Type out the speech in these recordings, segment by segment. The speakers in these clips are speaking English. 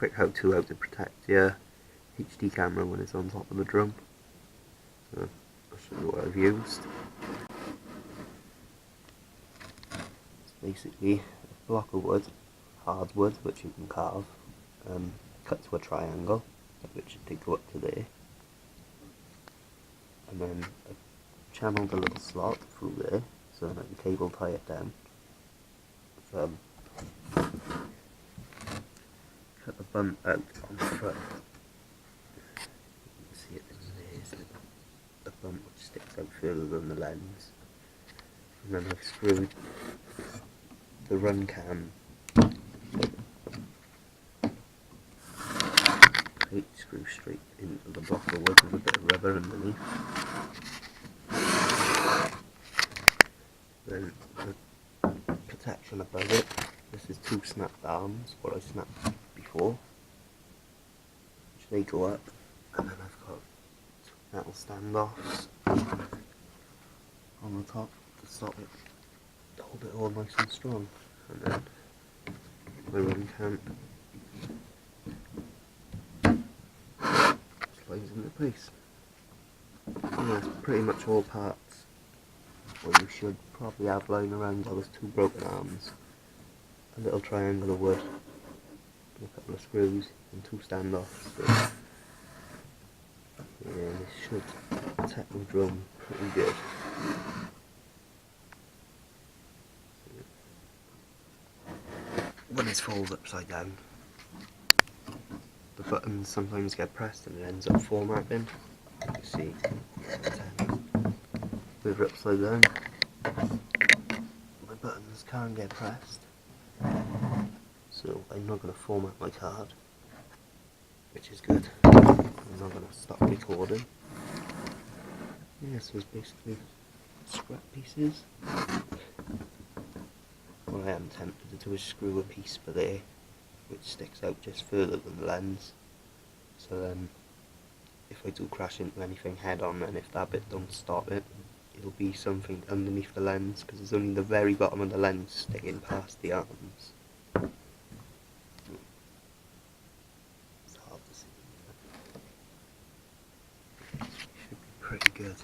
quick how-to how to protect your HD camera when it's on top of the drum. So I'll show you what I've used. It's basically a block of wood, hardwood, which you can carve, cut to a triangle, which should go up to there, and then I've channeled a little slot through there so that I can cable tie it down. Cut the bunt out on the front. You can see it in there, so the bunt which sticks out further than the lens. And then I've screwed the run cam. Screw straight into the block of wood with a bit of rubber underneath. Then the protection above it. This is 2 snapped arms, what I snapped before, which they go up, and then I've got 2 metal standoffs on the top to stop it, to hold it all nice and strong, and then my run cam slides into place. And that's pretty much all parts what you should probably have lying around. Those 2 broken arms, a little triangle of wood, a couple of screws, and 2 standoffs. So, yeah, this should protect the drum pretty good. When this falls upside down, the buttons sometimes get pressed and it ends up formatting. You see, move it upside down, my buttons can't get pressed, so I'm not going to format my card, which is good. I'm not going to stop recording. Yeah, so it's basically scrap pieces. What I am tempted to do is screw a piece for there, which sticks out just further than the lens, so then if I do crash into anything head on, and if that bit don't stop it, it'll be something underneath the lens, because it's only the very bottom of the lens sticking past the arms. It's hard to see. Should be pretty good.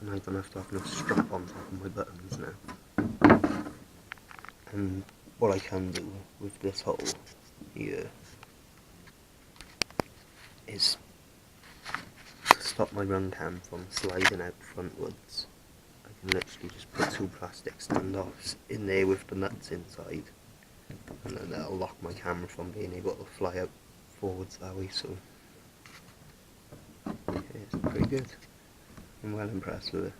And I don't have to have no strap on top of my buttons now. And what I can do with this hole here is to stop my run cam from sliding out frontwards. I can literally just put 2 plastic standoffs in there with the nuts inside, and then that'll lock my camera from being able to fly out forwards that way. So yeah, it's pretty good. I'm well impressed with it.